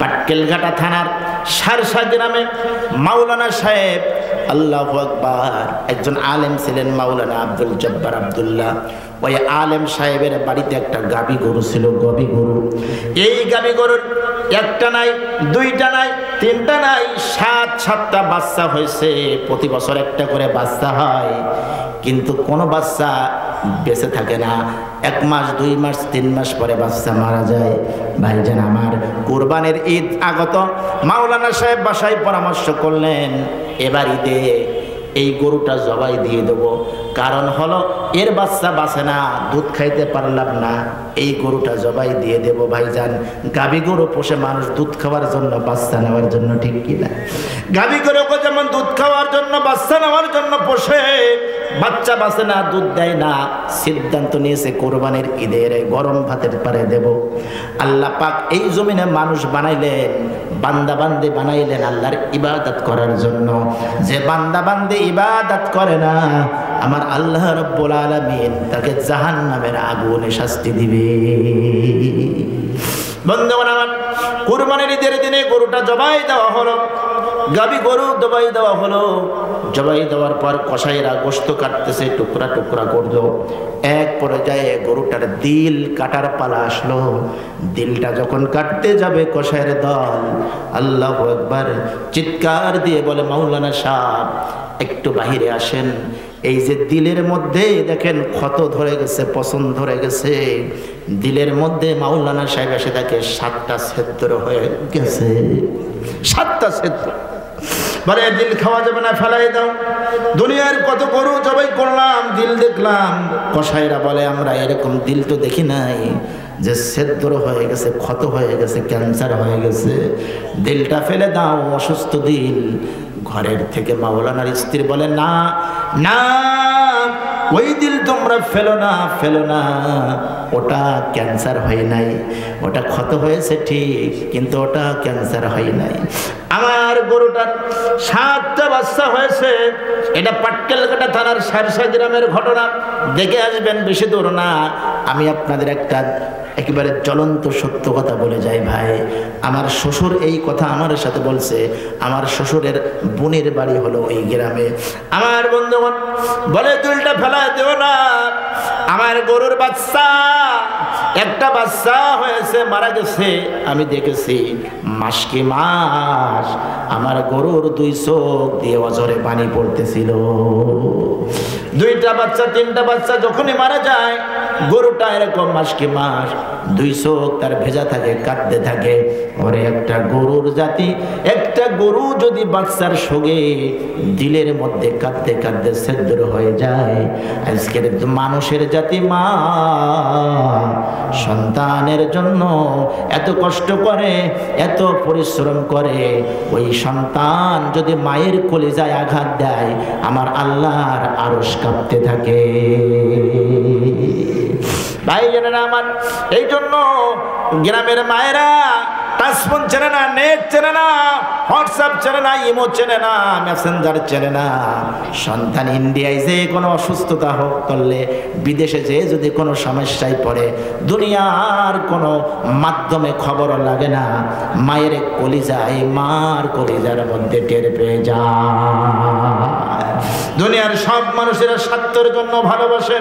পাটকেলঘাটা থানার সারসা গ্রামে মাওলানা সাহেব, আল্লাহু আকবার, একজন আলেম ছিলেন মাওলানা আব্দুল জব্বার আব্দুল্লাহ। ওই আলেম সাহেবের বাড়িতে একটা গাবি গরু ছিল, গাবি গরু। এই গাবি গরুর একটা নাই, দুইটা নাই, তিনটা নাই, সাতটা বাচ্চা হয়েছে। প্রতি বছর একটা করে বাচ্চা হয়, কিন্তু কোনো বাচ্চা বেঁচে থাকে না। 1 মাস, 2 মাস, 3 মাস পরে বাচ্চা মারা যায়। ভাইজান আমার, কুরবানির ঈদ আগত। মাওলানা সাহেব বাসায় পরামর্শ করলেন, এবার ঈদে এই গরুটা জবাই দিয়ে দেবো। কারণ হলো এর বাচ্চা বাঁচে না, দুধ খাইতে পারলাম না, এই গরুটা জবাই দিয়ে দেবো। ভাইজান, গাভী গরু পোষে মানুষ দুধ খাওয়ার জন্য, বাচ্চা নেওয়ার জন্য, ঠিক কিনা? গাভী গরুকে যেমন দুধ খাওয়ার জন্য, বাচ্চা নেওয়ার জন্য পোষে, বাচ্চা বাঁচে না, দুধ দেয় না, সিদ্ধান্ত নিয়েছে কোরবানির ঈদের গরম ভাতের পারে দেব। আল্লাহ পাক এই জমিনে মানুষ বানাইলেন, বান্দা বান্দি বানাইলেন আল্লাহর ইবাদত করার জন্য। যে বান্দা বান্দি ইবাদত করে না, আমার আল্লাহ রাব্বুল আলামিন তাকে জাহান্নামের আগুনে শাস্তি দিবে। বন্ধুগণ আমার, কুরবানির ঈদের দিনে গরুটা জবাই দেওয়া হলো, গাবি গরু জবাই দেওয়া হলো। জবাই দেওয়ার পর কসাইরা গোশত কাটতেছে, টুকরা টুকরা করলো। এক পর্যায়ে গরুটার দিল কাটার পালা আসলো। দিলটা যখন কাটতে যাবে কসাইয়ের দল, আল্লাহু আকবার চিৎকার দিয়ে বলে, মাওলানা সাহেব একটু বাহিরে আসেন। এই যে দিলের মধ্যে দেখেন ক্ষত ধরে গেছে, পছন্দ ধরে গেছে, দিলের মধ্যে মাওলানা সাহেব এসে দেখে 7টা ছিদ্র হয়ে গেছে, 7টা ছিদ্র। বলে দিল খাওয়া যাবে না, ফেলাই দাও। দুনিয়ার কত গরু জবাই করলাম, দিল দেখলাম। কসাইরা বলে, আমরা এরকম দিল তো দেখি নাই, যে ছিদ্র হয়ে গেছে, ক্ষত হয়ে গেছে, ক্যান্সার হয়ে গেছে, দিলটা ফেলে দাও, অসুস্থ দিল। ঘরের থেকে মাওলানার স্ত্রী বলে, না না, ওই দিল তোমরা ফেলো না, ফেলো না, ওটা ক্যান্সার হয় নাই, ওটা ক্ষত হয়েছে ঠিক, কিন্তু ওটা ক্যান্সার হয় নাই। আমার গরুটার 7টা বাচ্চা হয়েছে। এটা পাটকেলঘাটা থানার সারসা গ্রামের ঘটনা। দেখে আসবেন, বেশি দূর না। আমি আপনাদের একটা একেবারে জ্বলন্ত সত্য কথা বলে যাই ভাই। আমার শ্বশুর এই কথা আমার সাথে বলছে। আমার শ্বশুরের বোনের বাড়ি হলো ওই গ্রামে। আমার বন্ধুগণ বলে, দুলটা ফেলায় দেও না, আমার গরুর বাচ্চা, একটা বাচ্চা হয়েছে, মারা গেছে। আমি দেখেছি মাস কি মাস আমার গরুর 2 চোখ দিয়ে অজরে পানি পড়তেছিল। 2টা বাচ্চা, 3টা বাচ্চা যখনই মারা যায়, গরুটা এরকম মাস কি মাস 2 চোখ তার ভেজা থাকে, কাঁদতে থাকে। ওরে একটা গরুর জাতি, একটা গরু যদি বাচ্চার সঙ্গে দিলের মধ্যে কাঁদতে কাঁদতে ছিদ্র হয়ে যায়, আজকের মানুষের জাতি মা সন্তানের জন্য এত কষ্ট করে, এত পরিশ্রম করে, ওই সন্তান যদি মায়ের কলিজায় আঘাত দেয়, আমার আল্লাহর আরশ কাঁপতে থাকে। ভাই জানেন আমার, এই জন্য গ্রামের মায়েরা টাচফোন চেনে না, নেট চেনে না, হোয়াটসঅ্যাপ চেনে না, ইমো চেনে না, মেসেঞ্জার চেনে না। সন্তান ইন্ডিয়ায় যে কোনো অসুস্থতা হোক করলে, বিদেশে যে যদি কোনো সমস্যায় পড়ে, দুনিয়ার কোনো মাধ্যমে খবর লাগে না, মায়ের কলিজায়, মার কলিজার মধ্যে টের পেয়ে যায়। দুনিয়ার সব মানুষেরা স্বার্থের জন্য ভালোবাসে।